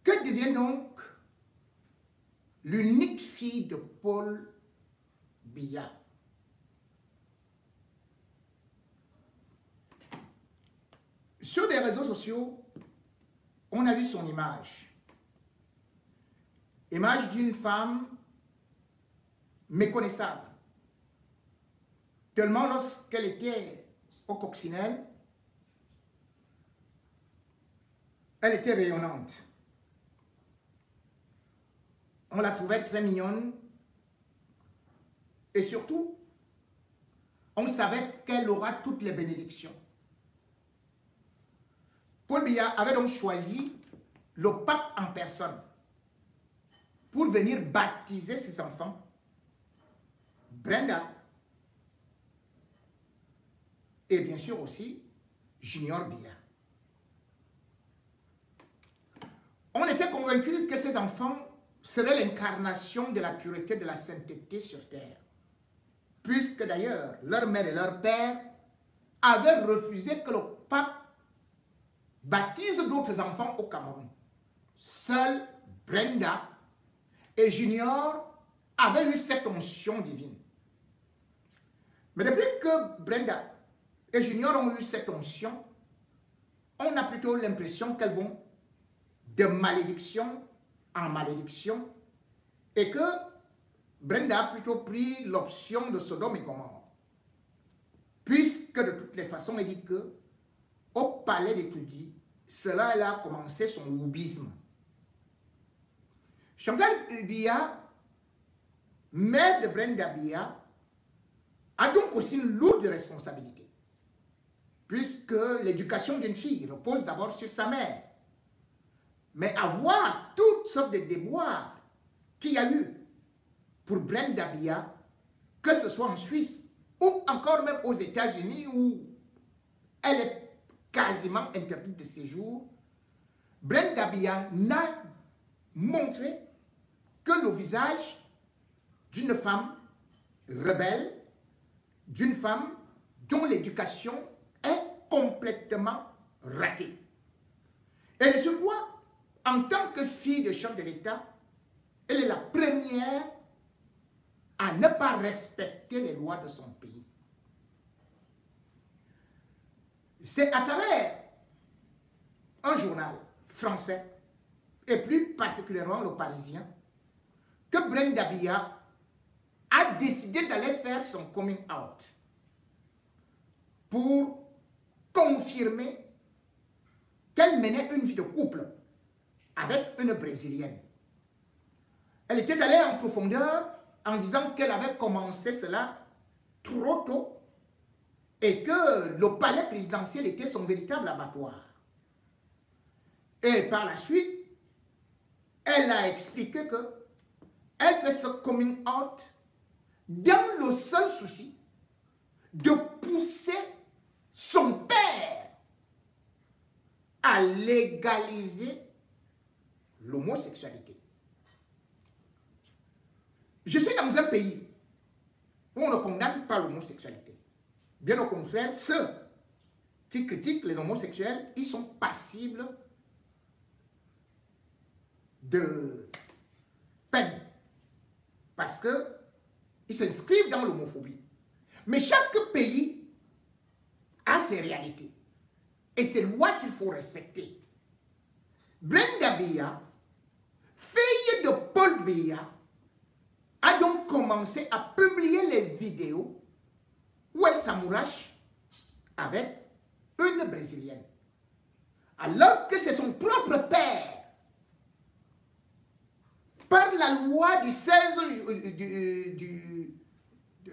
Que devient donc l'unique fille de Paul Biya? Sur les réseaux sociaux, on a vu son image. Image d'une femme méconnaissable. Tellement lorsqu'elle était au coccinelle, elle était rayonnante. On la trouvait très mignonne. Et surtout, on savait qu'elle aura toutes les bénédictions. Paul Biya avait donc choisi le pape en personne pour venir baptiser ses enfants, Brenda, et bien sûr aussi Junior Biya. On était convaincus que ces enfants seraient l'incarnation de la pureté, de la sainteté sur terre, puisque d'ailleurs leur mère et leur père avaient refusé que le pape baptise d'autres enfants au Cameroun. Seul Brenda et Junior avaient eu cette onction divine. Mais depuis que Brenda et Junior ont eu cette onction, on a plutôt l'impression qu'elles vont de malédiction en malédiction et que Brenda a plutôt pris l'option de Sodome et Gomorrhe. Puisque de toutes les façons, elle dit que au palais d'étudier, cela elle a commencé son loubisme. Chantal Biya, mère de Brenda Biya, a donc aussi une lourde responsabilité, puisque l'éducation d'une fille repose d'abord sur sa mère. Mais avoir toutes sortes de déboires qu'il y a eu pour Brenda Biya, que ce soit en Suisse ou encore même aux États-Unis où elle est quasiment interdite de séjour, Brenda Biya n'a montré que le visage d'une femme rebelle, d'une femme dont l'éducation est complètement ratée. Et de surcroît, en tant que fille de chef de l'État, elle est la première à ne pas respecter les lois de son pays. C'est à travers un journal français, et plus particulièrement le Parisien, que Brenda Biya a décidé d'aller faire son coming out pour confirmer qu'elle menait une vie de couple avec une Brésilienne. Elle était allée en profondeur en disant qu'elle avait commencé cela trop tôt et que le palais présidentiel était son véritable abattoir. Et par la suite, elle a expliqué que elle fait ce coming out dans le seul souci de pousser son père à légaliser l'homosexualité. Je suis dans un pays où on ne condamne pas l'homosexualité. Bien au contraire, ceux qui critiquent les homosexuels, ils sont passibles de peine parce qu'ils s'inscrivent dans l'homophobie. Mais chaque pays a ses réalités et ses lois qu'il faut respecter. Brenda Biya, fille de Paul Biya, a donc commencé à publier les vidéos où elle s'amourache avec une Brésilienne. Alors que c'est son propre père, par la loi du 16,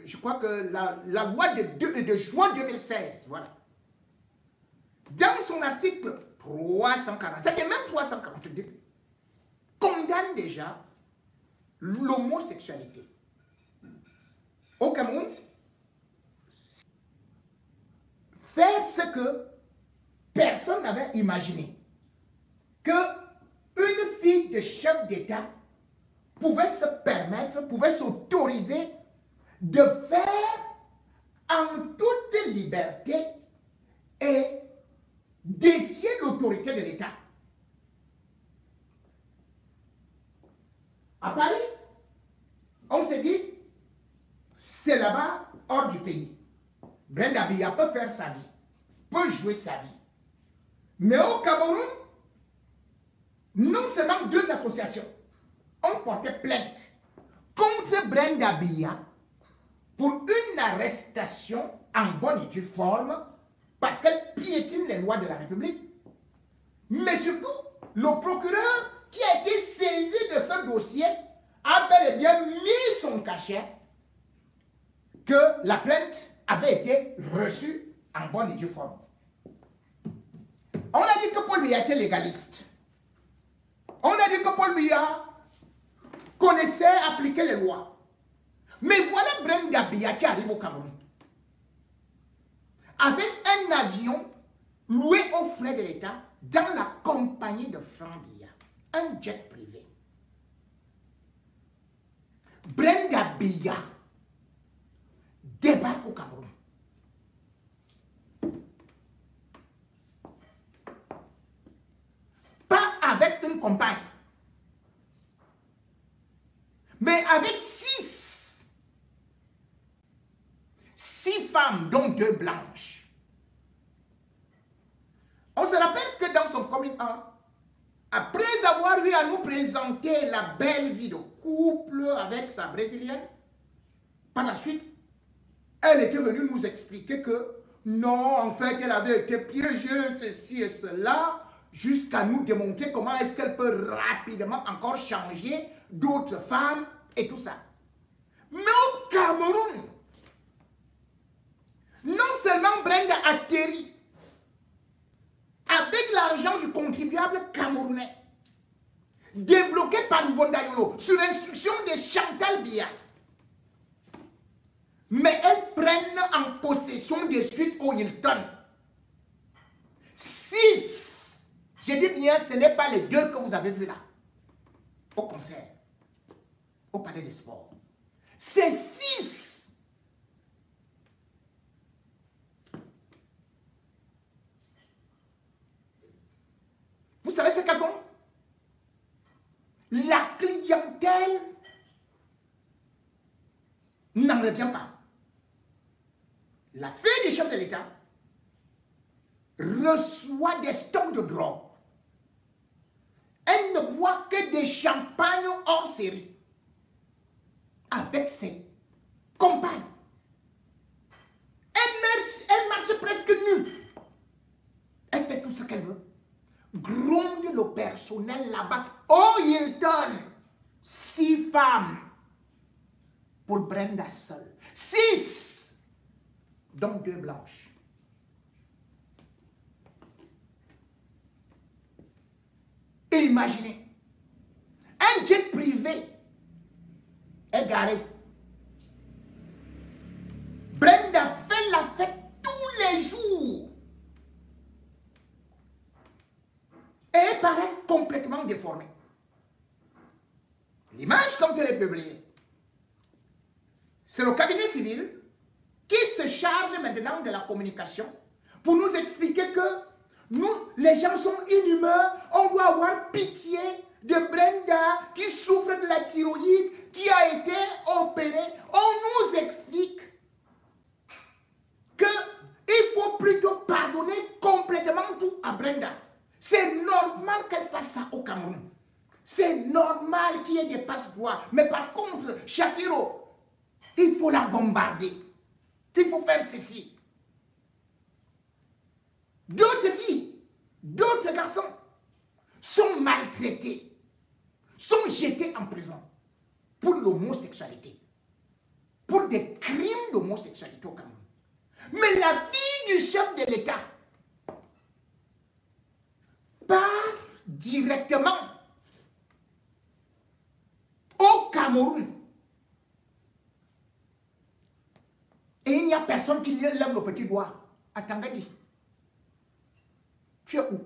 je crois que la loi de juin 2016, voilà. Dans son article 347 et même 342, condamne déjà l'homosexualité. Au Cameroun, faire ce que personne n'avait imaginé, que une fille de chef d'État pouvait se permettre, pouvait s'autoriser de faire en toute liberté et défier l'autorité de l'État. à Paris. On s'est dit, c'est là-bas, hors du pays. Brenda Biya peut faire sa vie, peut jouer sa vie. Mais au Cameroun, non seulement 2 associations ont porté plainte contre Brenda Biya pour une arrestation en bonne et due forme parce qu'elle piétine les lois de la République. Mais surtout, le procureur qui a été saisi de ce dossier a bel et bien mis son cachet que la plainte avait été reçue en bonne et due forme. On a dit que Paul Biya était légaliste. On a dit que Paul Biya connaissait appliquer les lois. Mais voilà Brenda Biya qui arrive au Cameroun avec un avion loué aux frais de l'État dans la compagnie de Franck Biya, un jet privé. Brenda Biya débarque au Cameroun. Pas avec une compagne, mais avec 6 femmes, dont 2 blanches. On se rappelle que dans son coming 1, après avoir eu à nous présenter la belle vie de couple avec sa brésilienne, par la suite, elle était venue nous expliquer que non, en fait, elle avait été piégée, ceci et cela, jusqu'à nous démontrer comment est-ce qu'elle peut rapidement encore changer d'autres femmes et tout ça. Mais au Cameroun, non seulement Brenda atterrit avec l'argent du contribuable camerounais, débloqué par Yvonne Yolo, sur instruction de Chantal Biya, mais elles prennent en possession des suites au Hilton. 6. Je dis bien, ce n'est pas les 2 que vous avez vus là, au concert, au Palais des Sports. C'est 6. Vous savez ce qu'elles font? La clientèle n'en revient pas. La fille du chef de l'État reçoit des stocks de drogue. Elle ne boit que des champagnes hors série avec ses compagnes. Elle marche presque nue. Elle fait tout ce qu'elle veut. Gronde le personnel là-bas. Oh, Hilton, 6 femmes pour Brenda seule. 6, dont 2 blanches. Et imaginez, un jet privé est garé. Brenda fait la fête tous les jours. Et paraît complètement déformée. L'image, comme elle est publiée, c'est le cabinet civil qui se charge maintenant de la communication pour nous expliquer que nous, les gens sont inhumains, on doit avoir pitié de Brenda qui souffre de la thyroïde, qui a été opérée. On nous explique qu'il faut plutôt pardonner complètement tout à Brenda. C'est normal qu'elle fasse ça au Cameroun. C'est normal qu'il y ait des passe-droits. Mais par contre, Shakiro, il faut la bombarder. Il faut faire ceci. D'autres filles, d'autres garçons sont maltraités, sont jetés en prison pour l'homosexualité, pour des crimes d'homosexualité au Cameroun. Mais la fille du chef de l'État part directement au Cameroun. Et il n'y a personne qui lève le petit doigt. À Tangadi. Tu es où?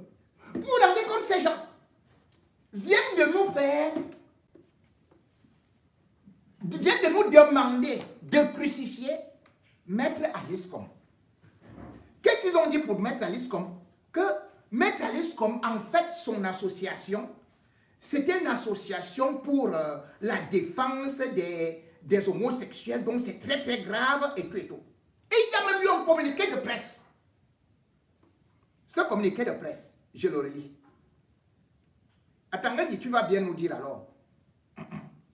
Vous vous rendez compte, ces gens viennent de nous faire, viennent de nous demander de crucifier Maître Alice Com. Qu'est-ce qu'ils ont dit pour Maître Alice Com? Que Maître Alice Com, en fait, son association c'était une association pour la défense des homosexuels, donc c'est très très grave et tout et tout. Et il y a même eu un communiqué de presse. Ce communiqué de presse, je le relis. Attends, tu vas bien nous dire alors.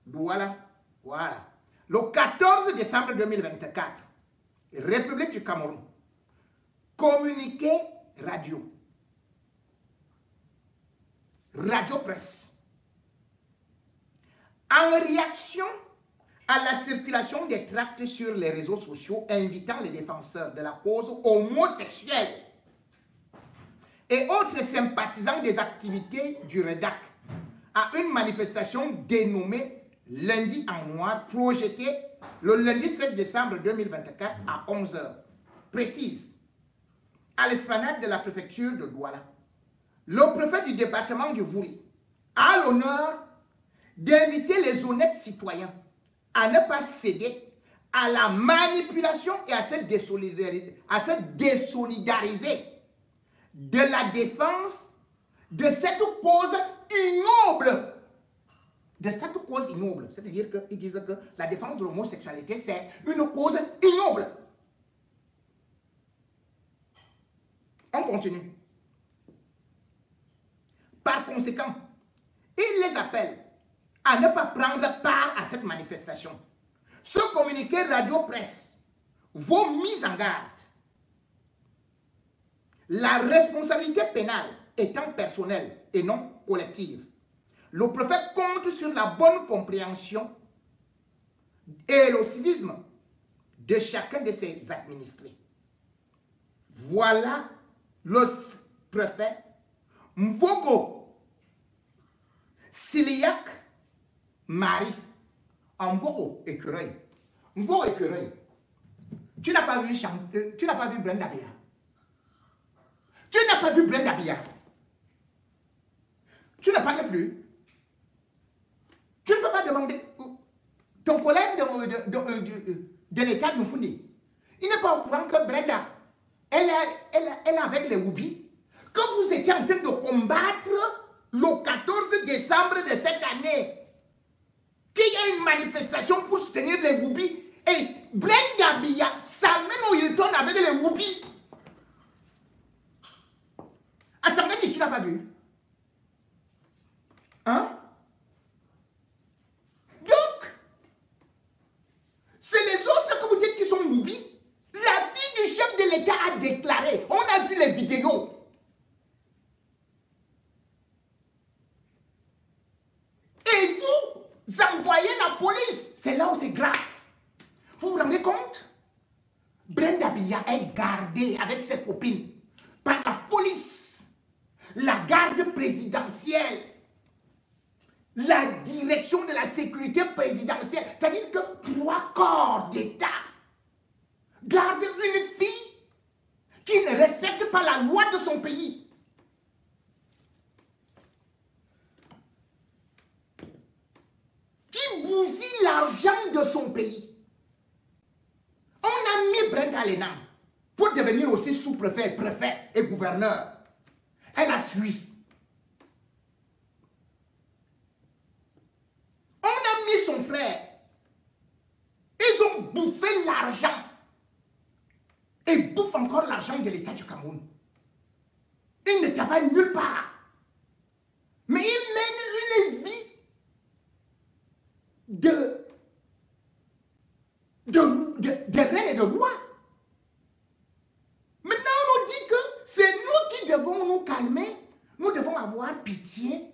Voilà, voilà. Le 14 décembre 2024, République du Cameroun, communiqué radio. Radio presse. En réaction à la circulation des tracts sur les réseaux sociaux invitant les défenseurs de la cause homosexuelle et autres sympathisants des activités du REDAC à une manifestation dénommée Lundi en Noir, projetée le lundi 16 décembre 2024 à 11 h, précise, à l'esplanade de la préfecture de Douala. Le préfet du département du Vouri a l'honneur d'inviter les honnêtes citoyens à ne pas céder à la manipulation et à se désolidariser de la défense de cette cause ignoble. De cette cause ignoble. C'est-à-dire qu'ils disent que la défense de l'homosexualité, c'est une cause ignoble. On continue. Par conséquent, il les appelle à ne pas prendre part à cette manifestation. Ce communiqué radio-presse vaut mise en garde. La responsabilité pénale étant personnelle et non collective, le préfet compte sur la bonne compréhension et le civisme de chacun de ses administrés. Voilà le préfet Mbogo Siliac Marie. Mbogo Écureuil. Mbogo Écureuil. Tu n'as pas vu Brenda Bia. Tu n'as pas vu Brenda Bia. Tu ne parles plus. Tu ne peux pas demander. Ton collègue de l'État du Fundi, il n'est pas au courant que Brenda, elle est avec les Woubi, que vous étiez en train de combattre le 14 décembre de cette année, qu'il y a une manifestation pour soutenir les Woubi, et Brenda Bia s'amène au Hilton avec les Woubi. Attendez, tu n'as pas vu? Hein? Donc, c'est les autres que vous dites qui sont Woubi. La fille du chef de l'État a déclaré, on a vu les vidéos. Et vous envoyez la police. C'est là où c'est grave. Vous vous rendez compte? Brenda Bia est gardée avec ses copines par la police, la garde présidentielle, la direction de la sécurité présidentielle. C'est-à-dire que 3 corps d'État gardent une fille qui ne respecte pas la loi de son pays. Qui bousille l'argent de son pays. On a mis Brenda Lena pour devenir aussi sous-préfet, préfet et gouverneur. Elle a fui. On a mis son frère. Ils ont bouffé l'argent. Et bouffent encore l'argent de l'État du Cameroun. Ils ne travaillent nulle part. Mais ils mènent une vie de reine et de roi. Maintenant, on nous dit que c'est nous qui devons nous calmer. Nous devons avoir pitié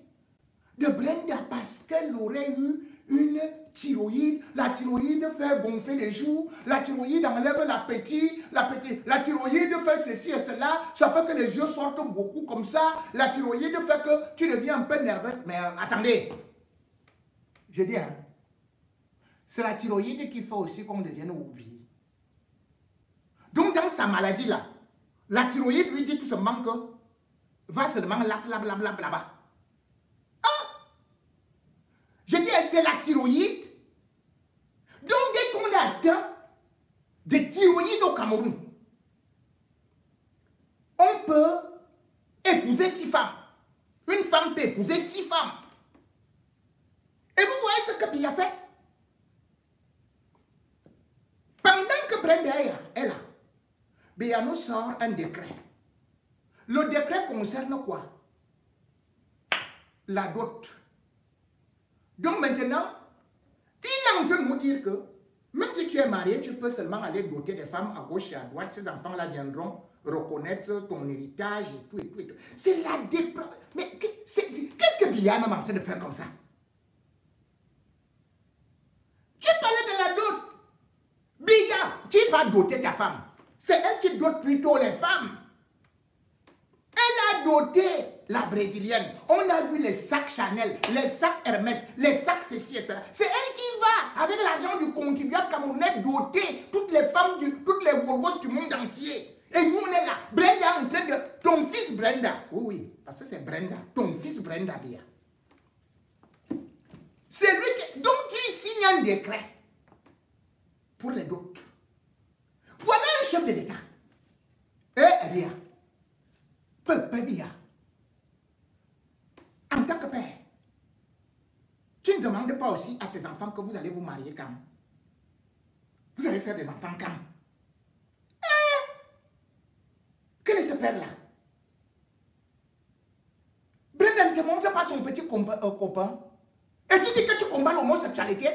de Brenda parce qu'elle aurait eu une thyroïde. La thyroïde fait gonfler les joues. La thyroïde enlève l'appétit. La thyroïde fait ceci et cela. Ça fait que les yeux sortent beaucoup comme ça. La thyroïde fait que tu deviens un peu nerveuse. Mais attendez. Je dis, hein, c'est la thyroïde qui fait aussi qu'on devienne oublié. Donc dans sa maladie là, la thyroïde lui dit tout simplement que va seulement là-bas. Je dis, c'est la thyroïde. Donc, dès qu'on a atteint des thyroïdes au Cameroun, on peut épouser 6 femmes. Une femme peut épouser 6 femmes. Et vous voyez ce que Biya fait? Pendant que Brenda est là, Biya nous sort un décret. Le décret concerne quoi? La dot. Donc maintenant, il est en train de nous dire que même si tu es marié, tu peux seulement aller doter des femmes à gauche et à droite. Ces enfants-là viendront reconnaître ton héritage et tout et tout et tout. C'est la dépense. Mais qu'est-ce que Biya est même en train de faire comme ça? Tu parlais de la dot. Biya, tu vas doter ta femme. C'est elle qui dote plutôt les femmes. Elle a doté la brésilienne. On a vu les sacs Chanel, les sacs Hermès, les sacs ceci et cela. C'est elle qui va, avec l'argent du contribuable camerounais, doter toutes les femmes, toutes les bourgeoises du monde entier. Et nous, on est là. Brenda est en train de... Ton fils Brenda. Oui, oui, parce que c'est Brenda. Ton fils Brenda, Biya. C'est lui qui... Donc, tu signes un décret pour les dots. Voilà un chef de l'État. Eh, Biya. Peuple Biya. En tant que père, tu ne demandes pas aussi à tes enfants que vous allez vous marier quand? Vous allez faire des enfants quand? Quel est ce père-là? Brenda ne te montre pas son petit copain. Et tu dis que tu combats l'homosexualité?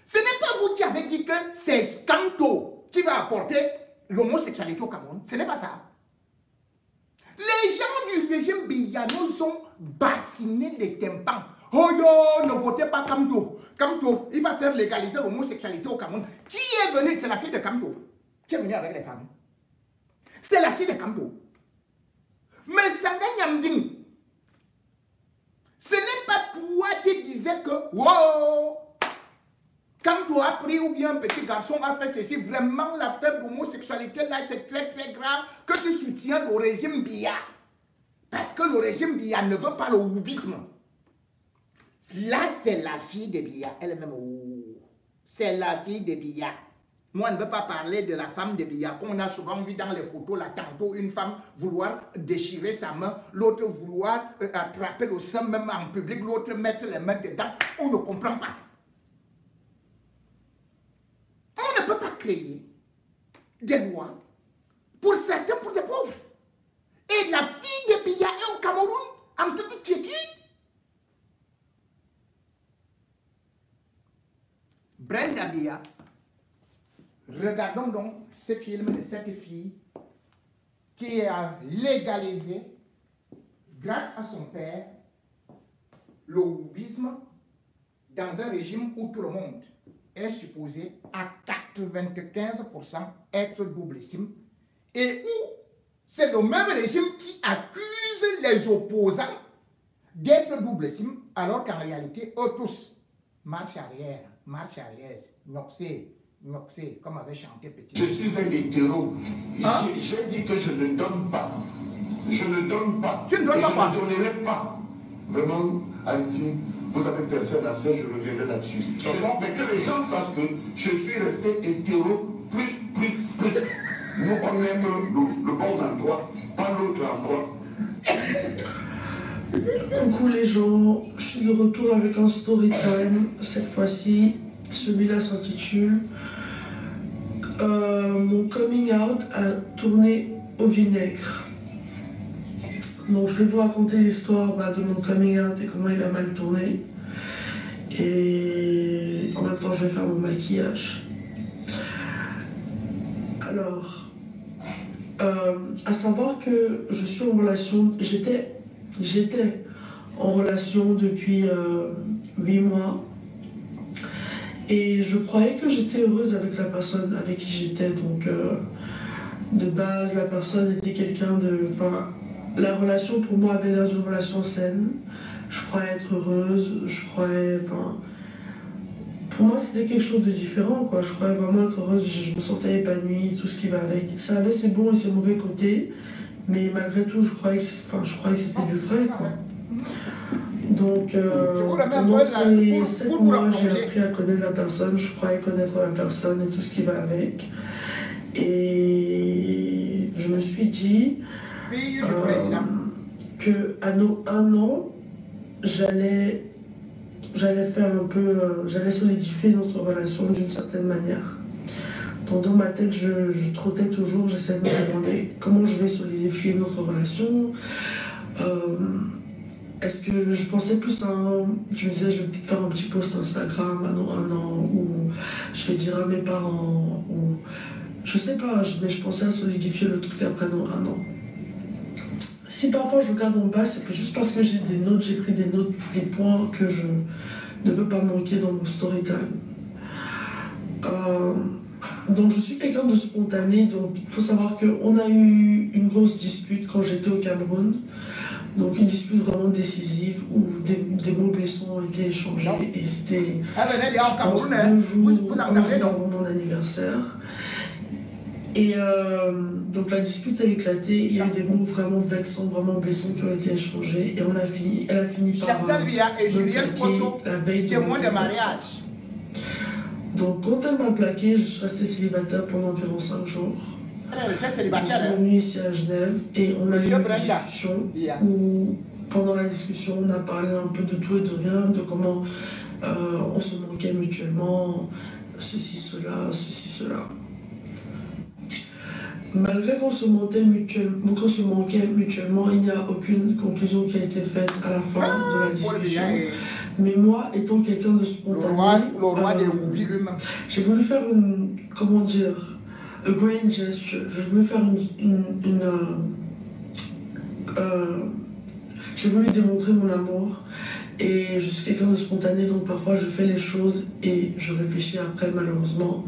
Ce n'est pas vous qui avez dit que c'est Skanto qui va apporter l'homosexualité au Cameroun. Ce n'est pas ça. Les gens du régime Biya nous ont bassiné les tympans. Oh non, ne votez pas Kamto. Kamto, il va faire légaliser l'homosexualité au Cameroun. Qui est venu? C'est la fille de Kamto qui est venue avec les femmes. C'est la fille de Kamto. Mais Sanga Nyamding, ce n'est pas toi qui disais que wow, Kamto a pris ou bien un petit garçon a fait ceci. Vraiment, l'affaire d'homosexualité là, c'est très très grave que tu soutiens le régime Biya. Parce que le régime Biya ne veut pas le houbisme. Là, c'est la fille de Biya. Elle-même, c'est la fille de Biya. Moi, je ne veux pas parler de la femme de Biya qu'on a souvent vu dans les photos. Là, tantôt, une femme vouloir déchirer sa main, l'autre vouloir attraper le sein même en public, l'autre mettre les mains dedans. On ne comprend pas. On ne peut pas créer des lois pour certains, pour des pauvres. Et la fille de Biya est au Cameroun en toute quiétude. Brenda Biya, regardons donc ce film de cette fille qui a légalisé, grâce à son père, le houbisme dans un régime où tout le monde est supposé à 95% être doublissime et où c'est le même régime qui accuse les opposants d'être doublissime alors qu'en réalité, eux tous, marche arrière, noxé, comme avait chanté Petit. Je suis un hétéro. Hein? J'ai dit que je ne donne pas. Je ne donne pas. Tu ne donnes pas. Je ne donnerai pas. Vraiment, Alexis, vous avez personne à faire, je reviendrai là-dessus. Mais que les gens sachent que je suis resté hétéro plus. Nous, on aime le bon endroit, pas l'autre endroit. Coucou les gens, je suis de retour avec un story time. Cette fois-ci, celui-là s'intitule Mon coming out a tourné au vinaigre. Donc je vais vous raconter l'histoire de mon coming out et comment il a mal tourné. Et en même temps, je vais faire mon maquillage. Alors, à savoir que je suis en relation, j'étais en relation depuis 8 mois et je croyais que j'étais heureuse avec la personne avec qui j'étais. Donc de base, la personne était quelqu'un de... Enfin, la relation pour moi avait l'air d'une relation saine. Je croyais être heureuse, je croyais... Enfin, pour moi, c'était quelque chose de différent, quoi. Je croyais vraiment être heureuse, je me sentais épanouie, tout ce qui va avec. Ça avait ses bons et ses mauvais côtés, mais malgré tout, je croyais que c'était du vrai, quoi. Donc, pendant ces 7 mois, j'ai appris à connaître la personne, je croyais connaître la personne et tout ce qui va avec. Et je me suis dit qu'à nos 1 an, j'allais j'allais faire un peu, j'allais solidifier notre relation d'une certaine manière. Donc dans ma tête, je trottais toujours, j'essayais de me demander comment je vais solidifier notre relation. Est-ce que je pensais plus à je me disais, je vais peut-être faire un petit post Instagram, un an, ou je vais dire à mes parents, ou je sais pas, mais je pensais à solidifier le truc après un an. Si parfois je regarde en bas, c'est juste parce que j'ai des notes, j'ai pris des notes, des points que je ne veux pas manquer dans mon story time. Donc je suis quelqu'un de spontané, donc il faut savoir qu'on a eu une grosse dispute quand j'étais au Cameroun. Donc une dispute vraiment décisive où des mots blessants ont été échangés et c'était 2 jours avant mon anniversaire. Et donc la dispute a éclaté, il y a eu des mots vraiment vexants, vraiment blessants qui ont été échangés et elle a fini par me plaquer la veille de mon mariage. Donc quand elle m'a plaqué, je suis restée célibataire pendant environ 5 jours. Je suis revenue ici à Genève et on a eu une discussion où pendant la discussion on a parlé un peu de tout et de rien, de comment on se manquait mutuellement, ceci, cela. Malgré qu'on se manquait mutuellement, il n'y a aucune conclusion qui a été faite à la fin de la discussion. Mais moi, étant quelqu'un de spontané, j'ai voulu faire comment dire, a grand gesture. J'ai voulu faire j'ai voulu démontrer mon amour. Et je suis quelqu'un de spontané, donc parfois je fais les choses et je réfléchis après, malheureusement.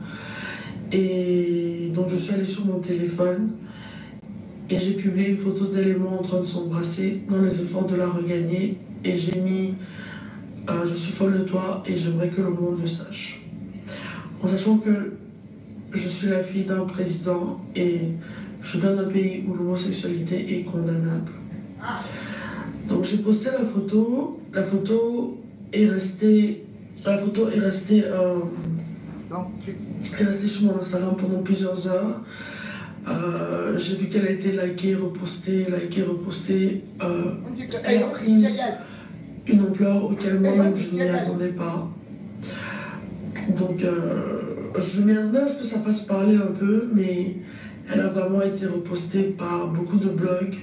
Et donc je suis allée sur mon téléphone et j'ai publié une photo d'elle et moi en train de s'embrasser dans les efforts de la regagner. Et j'ai mis je suis folle de toi et j'aimerais que le monde le sache. En sachant que je suis la fille d'un président et je viens d'un pays où l'homosexualité est condamnable. Donc j'ai posté la photo est restée sur mon Instagram pendant plusieurs heures. J'ai vu qu'elle a été likée, repostée. Elle a pris une ampleur auquel moi-même je ne m'y attendais pas. Donc je m'y attendais à ce que ça fasse parler un peu, mais elle a vraiment été repostée par beaucoup de blogs,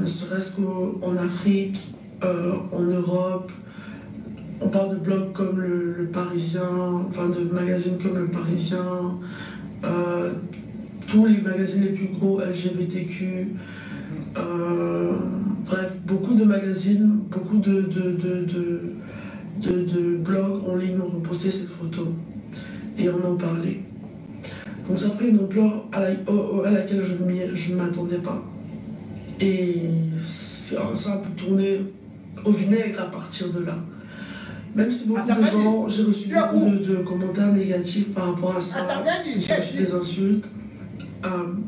ne serait-ce qu'en Afrique, en Europe. On parle de blogs comme le Parisien, enfin de magazines comme le Parisien, tous les magazines les plus gros LGBTQ, bref, beaucoup de magazines, beaucoup de blogs en ligne ont reposté cette photo et on en parlait. Donc ça a pris une ampleur à laquelle je ne m'attendais pas. Et ça a pu tourner au vinaigre à partir de là. Même si beaucoup de gens, j'ai reçu beaucoup de commentaires négatifs par rapport à ça, j'ai reçu des insultes,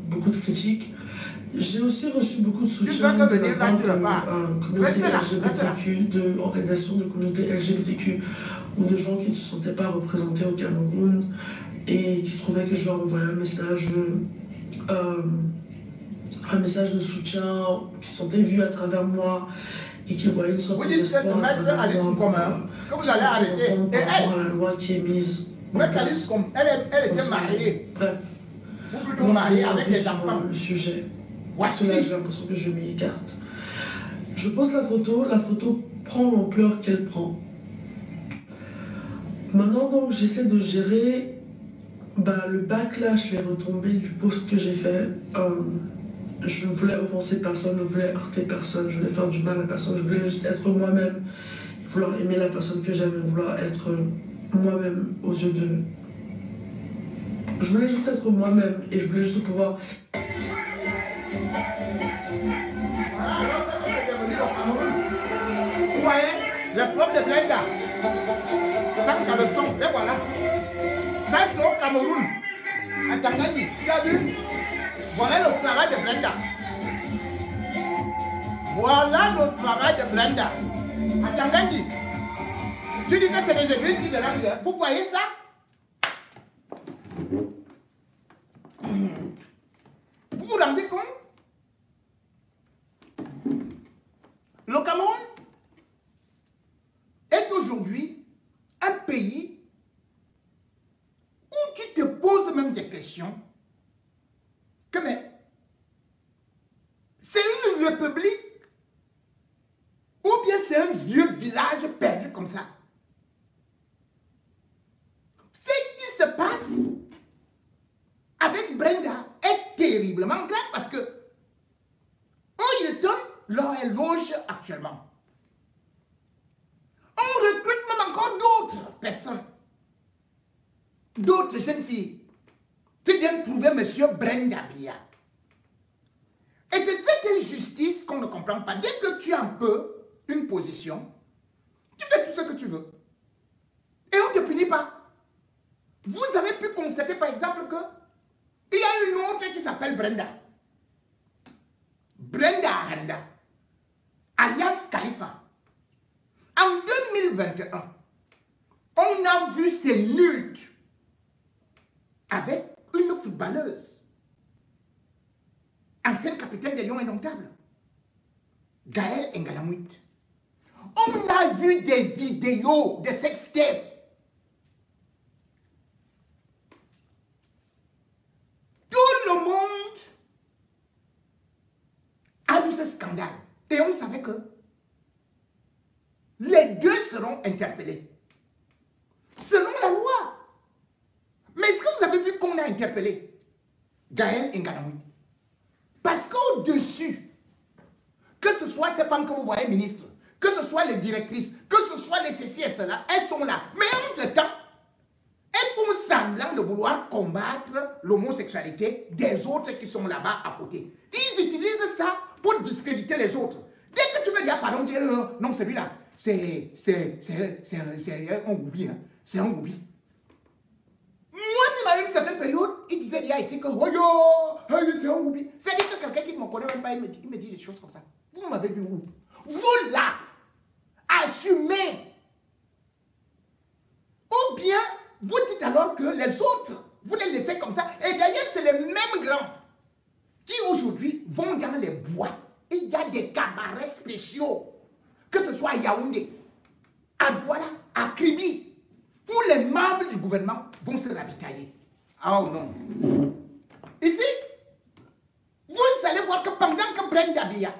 beaucoup de critiques. J'ai aussi reçu beaucoup de soutien de la part de communauté LGBTQ, d'organisations de communauté LGBTQ ou de gens qui ne se sentaient pas représentés au Cameroun et qui trouvaient que je leur envoyais un message de soutien, qui se sentaient vus à travers moi et qui voyaient une sorte d'espoir à travers moi. Comme vous allez arrêter. Et elle, la loi qui est mise. Elle était mariée. Bref. Vous plutôt mariée avec des enfants. Le sujet. Voici. Cela, j'ai l'impression que je m'y écarte. Je pose la photo prend l'ampleur qu'elle prend. Maintenant, donc, j'essaie de gérer le backlash, les retombées du post que j'ai fait. Je ne voulais offenser personne, je ne voulais heurter personne, je voulais faire du mal à personne, je voulais juste être moi-même, vouloir aimer la personne que j'aime, vouloir être moi-même aux yeux d'eux. Je voulais juste être moi-même et je voulais juste pouvoir... Vous voyez, les problèmes de Brenda, sans caleçon, et voilà. Ça c'est au Cameroun. À Tanganyika, tu as vu? Voilà le travail de Brenda. Voilà le travail de Brenda. À Tanganyika. Tu dis que c'est les églises qui te l'ont. Vous voyez ça? Vous vous rendez compte? Le Cameroun est aujourd'hui l'impression que mais c'est une république ou bien c'est un vieux village perdu comme ça. Ce qui se passe avec Brenda est terriblement grave parce que Hilton leur loge actuellement. On recrute même encore d'autres personnes, d'autres jeunes filles qui viennent trouver M. Brenda Biya. Et c'est cette injustice qu'on ne comprend pas. Dès que tu as un peu une position, tu fais tout ce que tu veux. Et on ne te punit pas. Vous avez pu constater par exemple que il y a une autre qui s'appelle Brenda. Brenda Aranda, alias Khalifa. En 2021, on a vu ses nudes avec une footballeuse, ancienne capitaine des Lions Indomptables, Gaëlle Ngalamouit. On a vu des vidéos de sextapes. Tout le monde a vu ce scandale. Et on savait que les deux seront interpellés. Selon la loi. Mais est-ce que vous avez vu qu'on a interpellé Gaëlle Ngalamouit? Parce qu'au-dessus, que ce soit ces femmes que vous voyez ministres, que ce soit les directrices, que ce soit les ceci et cela, elles sont là. Mais entre-temps, elles font semblant de vouloir combattre l'homosexualité des autres qui sont là-bas à côté. Ils utilisent ça pour discréditer les autres. Dès que tu veux dire, pardon, dire non, celui-là, c'est un goubi, hein. C'est un goubi. Moi, à une certaine période, il disait ici que oh yo, c'est un goubi. C'est-à-dire que quelqu'un qui ne me connaît même pas, il me dit des choses comme ça. Vous m'avez vu où? Vous là, assumez. Ou bien, vous dites alors que les autres, vous les laissez comme ça. Et d'ailleurs, c'est les mêmes grands qui aujourd'hui vont dans les bois. Il y a des cabarets spéciaux, que ce soit à Yaoundé, à Douala, à Kribi, où les membres du gouvernement vont se ravitailler. Oh non. Ici, vous allez voir que pendant que Brenda Biya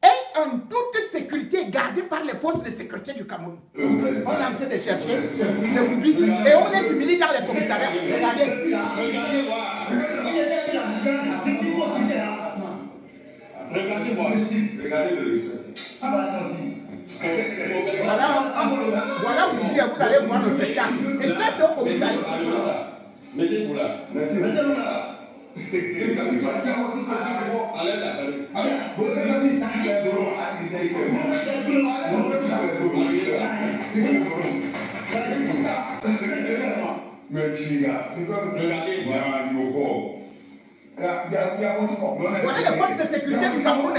est en toute sécurité, gardée par les forces de sécurité du Cameroun, on est en train de chercher les boubies et on les humilie dans les commissariats. Regardez. Regardez-moi ici, regardez le résultat. Voilà où vous allez voir le spectacle. Et ça, c'est au commissariat. Mettez-vous là. Mettez-vous là. Allez là, allez. Voilà les forces de sécurité du Cameroun.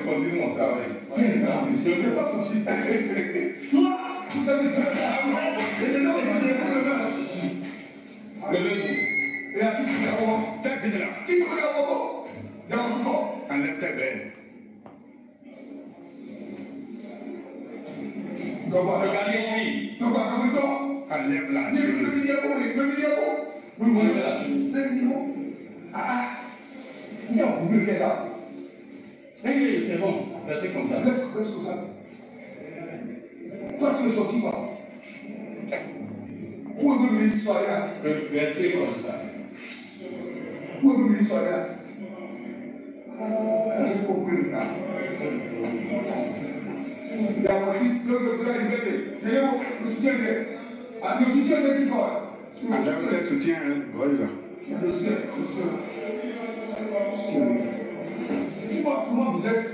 Continue mon travail. Ce n'est pas possible. Toi, vous avez fait et à titre de enlève tes graines. Regardez ici. Enlève la c'est bon, restez comme ça. Reste comme ça. Toi, tu es sorti quoi? Où est le ministre là? Restez comme ça. Où est le ministre là? J'ai compris le cas. Il y a aussi deux de la liberté. C'est le soutien de. Le soutien des écoles. Le soutien, voilà. Le soutien. Comment vous êtes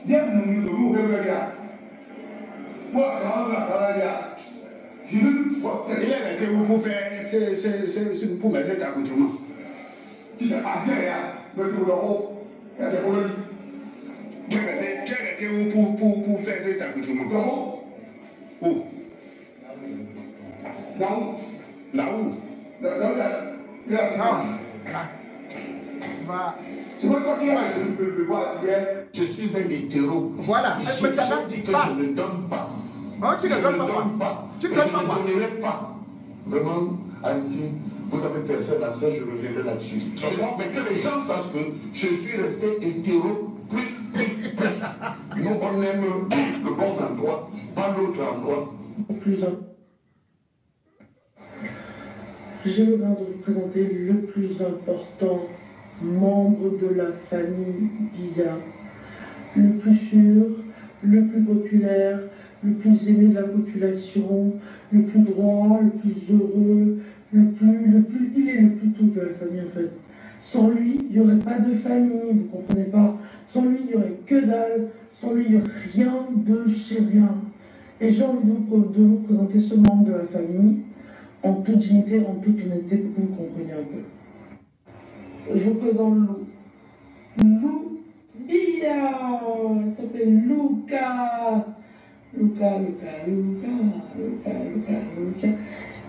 bien nommé de vous réveiller. Moi, quand je veux voir. C'est vous pour faire, c'est pour mettre cet accoutrement. Tu n'as pas bien, mais tu l'auras. Il y a des colonies. C'est vous pour faire cet accoutrement. Où? Là où? Là où? Non, là. Va. C'est pas toi qui as me voir hier. Je suis un hétéro. Voilà. Je dis que je ne donne pas. Non, tu ne donnes pas. Tu ne donnes pas. Je ne donnerai pas. Vraiment, ainsi, vous avez personne à faire, je reviendrai là-dessus. Mais que les gens sachent que je suis resté hétéro plus. Nous, on aime le bon endroit, pas l'autre endroit. J'ai l'honneur de vous présenter le plus important membre de la famille Biya. Le plus sûr, le plus populaire, le plus aimé de la population, le plus droit, le plus heureux, il est le plus tout de la famille en fait. Sans lui, il n'y aurait pas de famille, vous comprenez pas. Sans lui, il n'y aurait que dalle. Sans lui, il n'y aurait rien de chez rien. Et j'ai envie de vous présenter ce membre de la famille en toute dignité, en toute honnêteté, pour que vous compreniez un peu. Je vous présente Lou. Lou Biya. Il s'appelle Luca. Luca.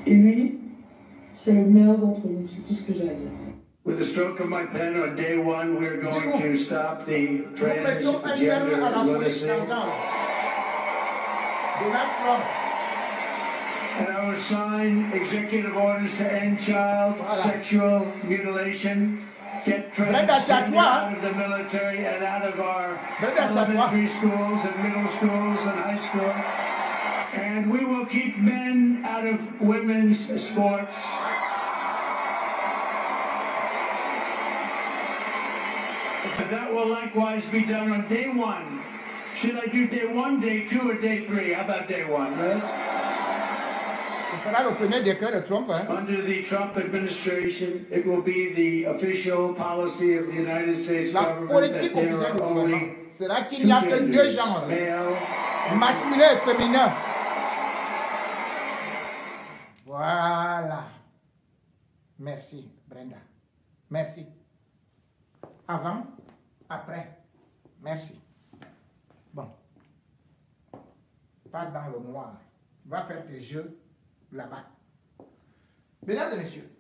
Et lui, c'est le meilleur d'entre nous, c'est tout ce que j'ai à dire. With the stroke of my pen on day one, we're going to stop the transition to gender literacy. Donald Trump. And I will sign executive orders to end child sexual mutilation, get transgender out of the military and out of our elementary schools and middle schools and high school. And we will keep men out of women's sports. And that will likewise be done on day one. Should I do day one, day two, or day three? How about day one, right? Ce sera le premier décret de Trump. Hein? Under the Trump administration, it will be the official policy of the United States government that there are only sera qu'il n'y a que deux genres, masculin et féminin. Voilà. Merci, Brenda. Merci. Avant, après. Merci. Bon. Pas dans le noir. Va faire tes jeux là-bas. Mesdames et messieurs,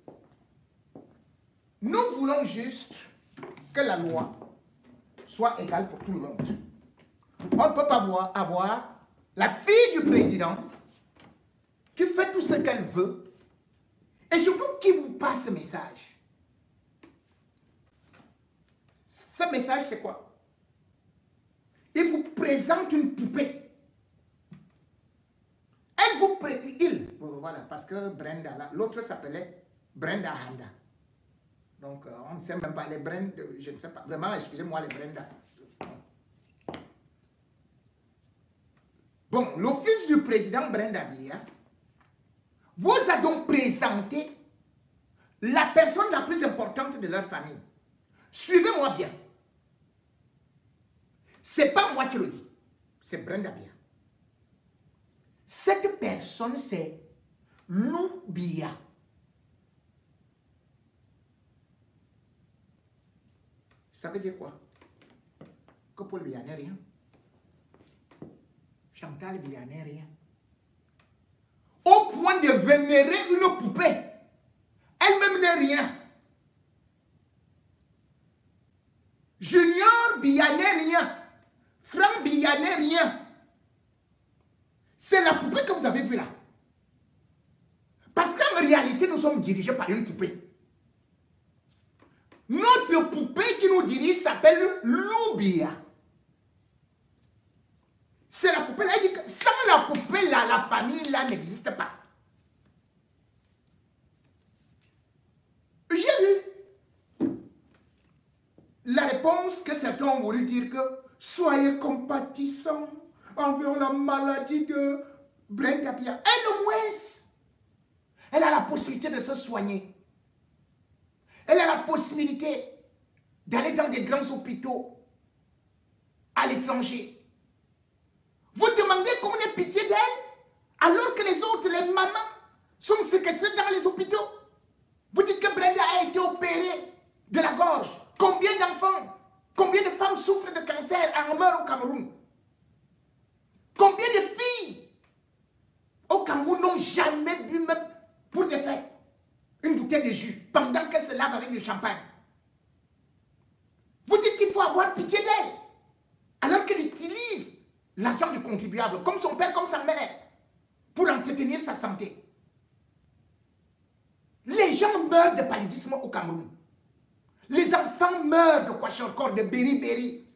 nous voulons juste que la loi soit égale pour tout le monde. On ne peut pas avoir la fille du président qui fait tout ce qu'elle veut et surtout qui vous passe le message. Ce message, c'est quoi? Il vous présente une poupée. Elle vous présente... Voilà, parce que Brenda, l'autre s'appelait Brenda Handa. Donc, on ne sait même pas les Brenda, je ne sais pas. Vraiment, excusez-moi, les Brenda. Bon, l'office du président Brenda Biya vous a donc présenté la personne la plus importante de leur famille. Suivez-moi bien. C'est pas moi qui le dis, c'est Brenda Biya. Cette personne, c'est Lou Biya. Ça veut dire quoi? Que Paul Biya n'est rien. Chantal Biya n'est rien. Au point de vénérer une poupée. Elle-même n'est rien. Junior Biya n'est rien. Franck Biya n'est rien. C'est la poupée que vous avez vue là. Parce qu'en réalité, nous sommes dirigés par une poupée. Notre poupée qui nous dirige s'appelle Lou Biya. C'est la poupée là. Elle dit que sans la poupée là, la famille là n'existe pas. J'ai lu la réponse que certains ont voulu dire que soyez compatissants envers la maladie de Brenda Biya. Elle, au moins, elle a la possibilité de se soigner. Elle a la possibilité d'aller dans des grands hôpitaux à l'étranger. Vous demandez qu'on ait pitié d'elle alors que les autres, les mamans, sont séquestrées dans les hôpitaux. Vous dites que Brenda a été opérée de la gorge. Combien d'enfants, combien de femmes souffrent de cancer en meurent au Cameroun? Combien de filles au Cameroun n'ont jamais bu même pour des fêtes une bouteille de jus pendant qu'elles se lavent avec du champagne? avoir pitié d'elle. Alors qu'elle utilise l'argent du contribuable, comme son père, comme sa mère, pour entretenir sa santé. Les gens meurent de paludisme au Cameroun. Les enfants meurent de kwashiorkor, de beriberi.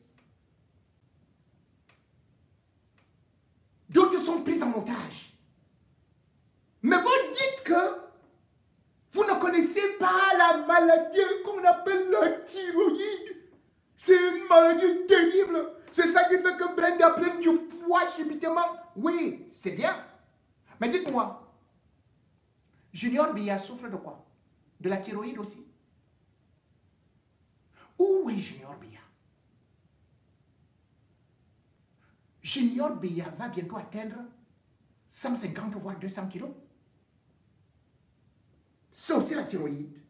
D'autres sont pris en otage. Mais vous dites que vous ne connaissez pas la maladie qu'on appelle la thyroïde. C'est une maladie terrible. C'est ça qui fait que Brenda prenne du poids subitement. Oui, c'est bien. Mais dites-moi, Junior Biya souffre de quoi? De la thyroïde aussi? Où est Junior Biya? Junior Biya va bientôt atteindre 150 voire 200 kilos. C'est aussi la thyroïde.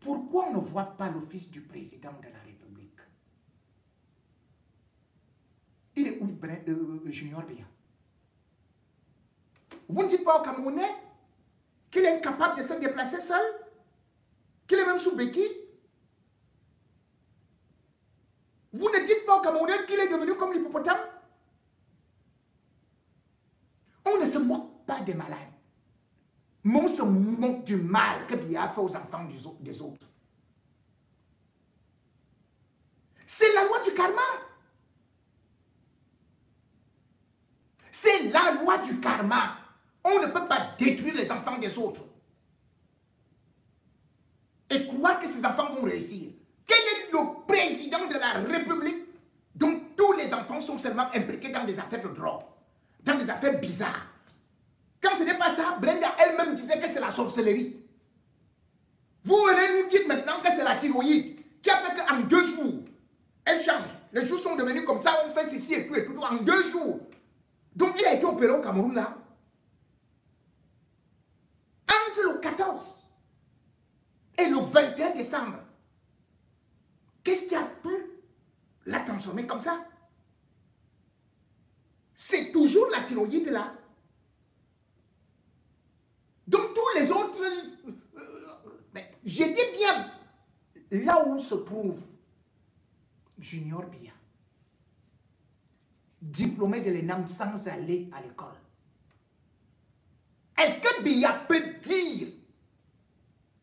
Pourquoi on ne voit pas le fils du président de la République? Il est où Junior Biya? Vous ne dites pas aux Camerounais qu'il est incapable de se déplacer seul? Qu'il est même sous béquille? Vous ne dites pas aux Camerounais qu'il est devenu comme l'hippopotame? On ne se moque pas des malades. Mais on se moque du mal que Biya fait aux enfants des autres. C'est la loi du karma. C'est la loi du karma. On ne peut pas détruire les enfants des autres. Et croire que ces enfants vont réussir. Quel est le président de la République dont tous les enfants sont seulement impliqués dans des affaires de drogue, dans des affaires bizarres? Quand ce n'est pas ça, Brenda elle-même disait que c'est la sorcellerie. Vous venez nous dire maintenant que c'est la thyroïde qui a fait qu'en 2 jours, elle change. Les jours sont devenus comme ça, on fait ceci et tout en 2 jours. Donc il a été opéré au Cameroun là. Entre le 14 et le 21 décembre. Qu'est-ce qui a pu la transformer comme ça? C'est toujours la thyroïde là. Donc tous les autres, je dis bien, là où se trouve Junior Biya, diplômé de l'ENAM sans aller à l'école. Est-ce que Biya peut dire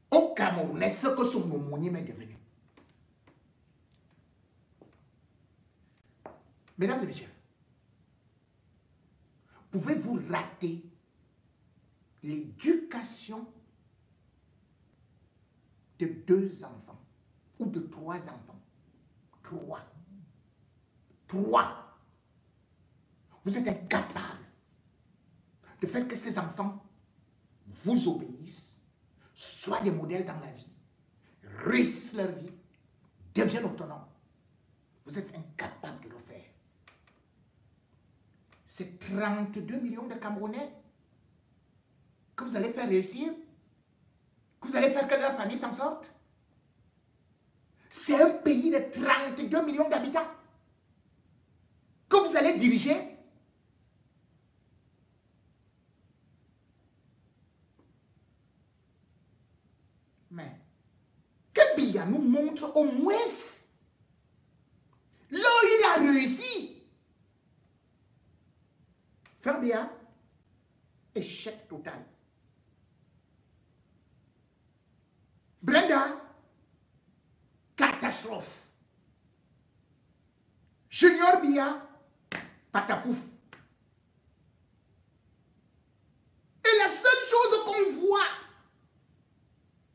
au Camerounais ce que son homonyme est devenu? Mesdames et messieurs, pouvez-vous rater l'éducation de 2 enfants ou de 3 enfants? 3. Vous êtes incapable de faire que ces enfants vous obéissent, soient des modèles dans la vie, réussissent leur vie, deviennent autonomes. Vous êtes incapable de le faire. C'est 32 millions de Camerounais que vous allez faire réussir, que vous allez faire que leur famille s'en sorte. C'est un pays de 32 millions d'habitants que vous allez diriger. Mais que Biya nous montre au moins là où il a réussi. Frère Biya, échec total. Brenda, catastrophe. Junior Biya, patapouf. Et la seule chose qu'on voit,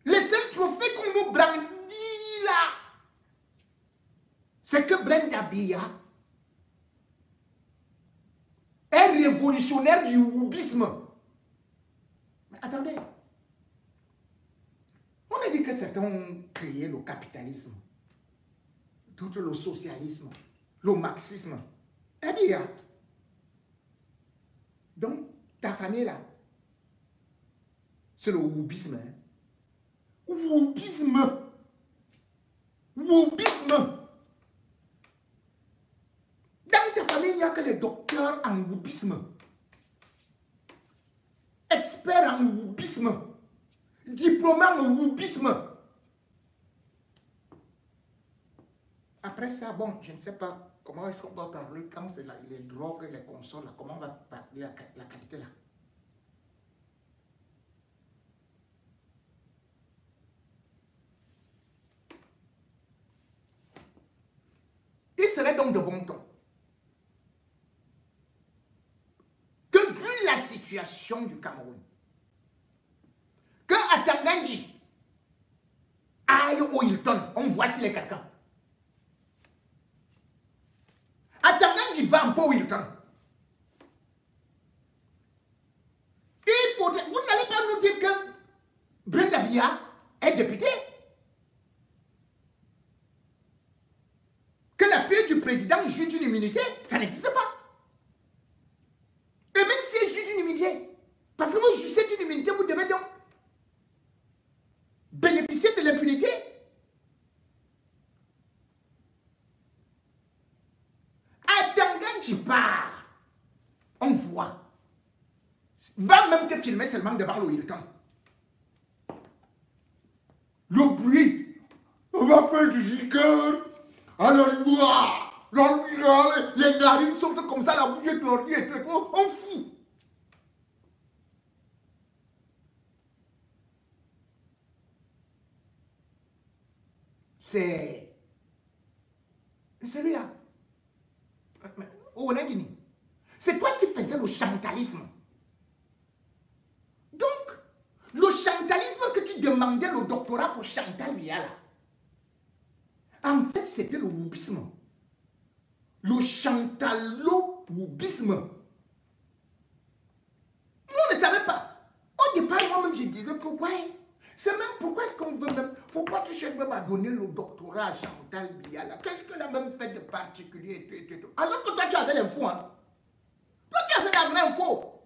les seuls trophées qu'on nous brandit là, c'est que Brenda Biya est révolutionnaire du woubisme. Mais attendez. On a dit que certains ont créé le capitalisme, d'autres le socialisme, le marxisme. Eh bien, donc ta famille là, c'est le woubisme. Hein? Woubisme. Woubisme. Dans ta famille, il n'y a que les docteurs en woubisme, experts en woubisme, diplômés en woubisme. après ça, bon, je ne sais pas comment est-ce qu'on va parler quand c'est les drogues, les consoles, là, comment on va parler la qualité là. Il serait donc de bon ton que vu la situation du Cameroun, que Atangandji aille au Hilton, on voit s'il est quelqu'un. Atangandji va un peu au Hilton. Il faudrait, vous n'allez pas nous dire que Brenda Biya est députée. Que la fille du président joue d'une immunité, ça n'existe pas. Et même si elle joue d'une immunité, parce que vous jouissez d'une immunité, vous devez donc bénéficier de l'impunité. Atangandji part, on voit. Va même te filmer seulement devant le Hilton. Le bruit, on va faire du giga. Alors, les narines sont comme ça, la bouche est tordue et tout, on fout. C'est celui-là. C'est toi qui faisais le chantalisme. Donc, le chantalisme que tu demandais le doctorat pour Chantal Biya, en fait, c'était le woubisme. Le chantalo-woubisme. On ne savait pas. Au départ, moi-même, je disais que, ouais, c'est même pourquoi est-ce qu'on veut même, pourquoi tu cherches même à donner le doctorat à Chantal Biya, là? Qu'est-ce qu'elle a même fait de particulier et tout. Alors que toi, tu avais l'info, hein. Toi, tu avais la vraie info.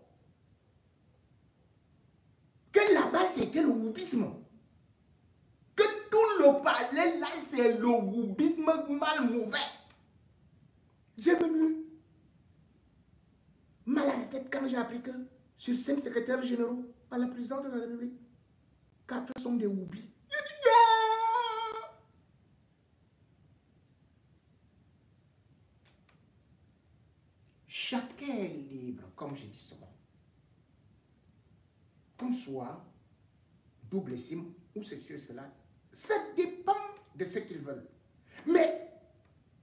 Que là-bas, c'était le woubisme. Que tout le palais, là, c'est le woubisme mal mauvais. J'ai même mal à la tête quand j'ai appris que sur 5 secrétaires généraux à la présidence de la République, 4 sont des woubis. J'ai dit, yeah! Chacun est libre, comme je dis souvent. Qu'on soit double sim ou ceci ou cela, ça dépend de ce qu'ils veulent. Mais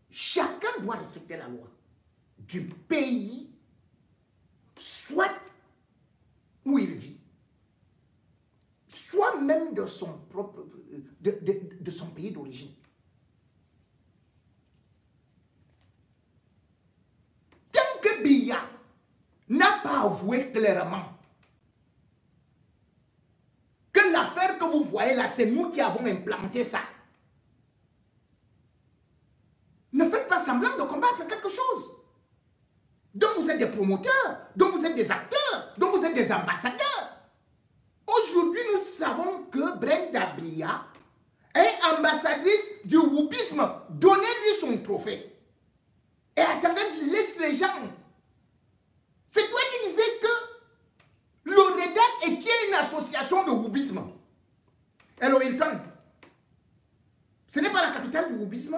chacun doit respecter la loi du pays, soit où il vit, soit même de son propre, de son pays d'origine. Tant que Biya n'a pas avoué clairement que l'affaire que vous voyez là, c'est nous qui avons implanté ça. Ne faites pas semblant de combattre quelque chose. Donc vous êtes des promoteurs, donc vous êtes des acteurs, donc vous êtes des ambassadeurs. Aujourd'hui, nous savons que Brenda Biya est ambassadrice du woubisme. Donnez-lui son trophée. Et attendez, je laisse les gens. C'est toi qui disais que le REDAC est une association de woubisme. Et le Hilton, ce n'est pas la capitale du woubisme.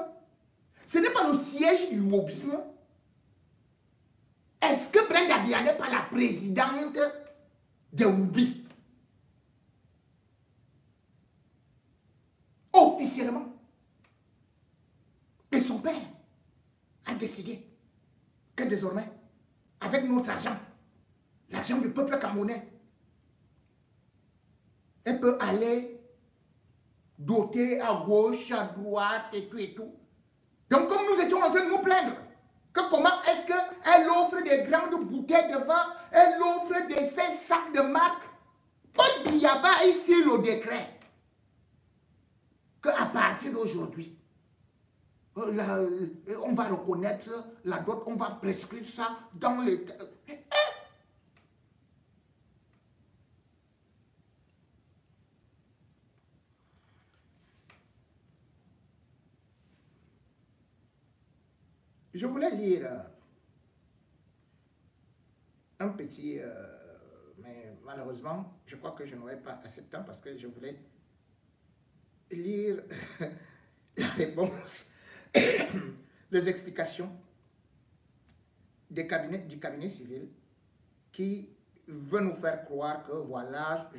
Ce n'est pas le siège du woubisme. Est-ce que Brenda Biya n'est pas la présidente des Woubi? Officiellement. Et son père a décidé que désormais, avec notre argent, l'argent du peuple camerounais, elle peut aller doter à gauche, à droite et tout et tout. Donc comme nous étions en train de nous plaindre, que comment est-ce qu'elle offre des grandes bouteilles de vin, elle offre des 16 sacs de marque, Paul Biya a ici le décret qu'à partir d'aujourd'hui, on va reconnaître la dot, on va prescrire ça dans les... Je voulais lire un petit, mais malheureusement, je crois que je n'aurai pas assez de temps parce que je voulais lire la réponse les explications du cabinet civil qui veut nous faire croire que voilà,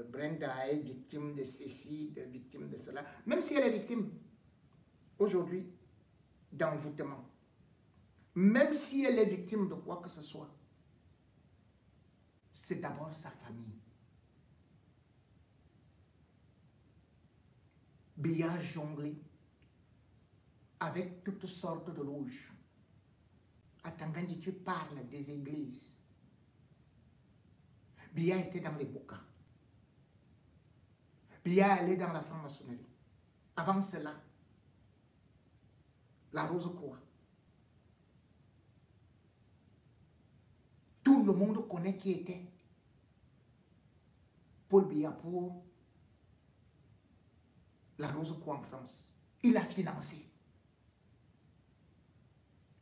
Brenda est victime de ceci, victime de cela. Même si elle est victime, aujourd'hui, d'envoûtement, même si elle est victime de quoi que ce soit, c'est d'abord sa famille. Biya jonglé avec toutes sortes de loges. À Tangandji, tu parles des églises. Biya était dans les Boka. Biya allait dans la franc-maçonnerie. Avant cela, la Rose-Croix. Tout le monde connaît qui était Paul Biya pour la Rose-Croix en France. Il a financé.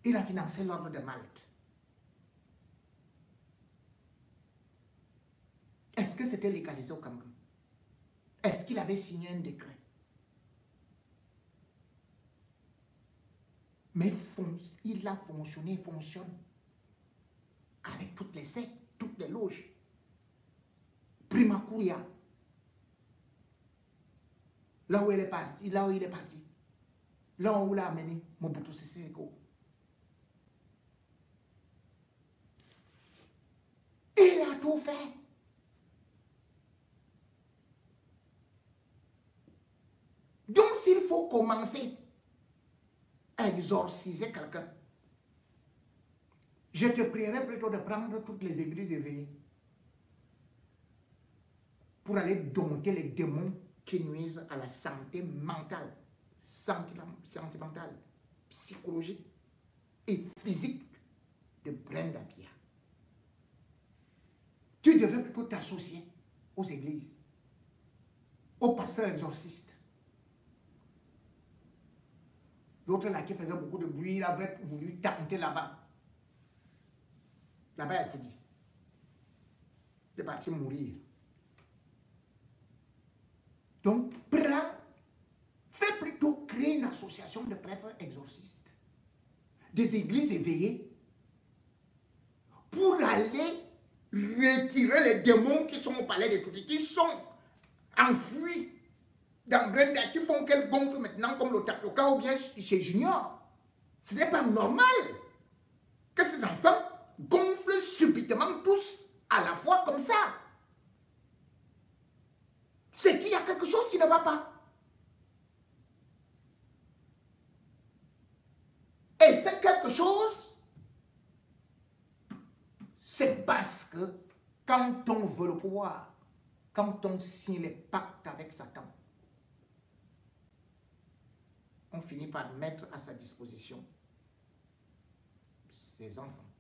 Il a financé l'ordre de Malte. Est-ce que c'était légalisé au Cameroun? Est-ce qu'il avait signé un décret? Mais il a fonctionné, il fonctionne avec toutes les sectes, toutes les loges. Primakuria, là où il est parti, là où il l'a amené, Mobutu Sese Seko. Il a tout fait. Donc, s'il faut commencer à exorciser quelqu'un, je te prierai plutôt de prendre toutes les églises éveillées pour aller dompter les démons qui nuisent à la santé mentale, sentimentale, psychologique et physique de Brenda Biya. Tu devrais plutôt t'associer aux églises, aux pasteurs exorcistes. L'autre là qui faisait beaucoup de bruit, il avait voulu tenter là-bas. Là-bas, il a tout dit. Il est parti mourir. Donc, fais plutôt créer une association de prêtres exorcistes, des églises éveillées, pour aller retirer les démons qui sont au palais des Toutis, qui sont enfouis dans Brenda, qui font qu'elle gonfle maintenant comme le tapioca ou bien chez Junior. Ce n'est pas normal que ces enfants gonflent subitement tous à la fois comme ça. C'est qu'il y a quelque chose qui ne va pas. Et c'est quelque chose, c'est parce que quand on veut le pouvoir, quand on signe les pactes avec Satan, on finit par mettre à sa disposition ses enfants.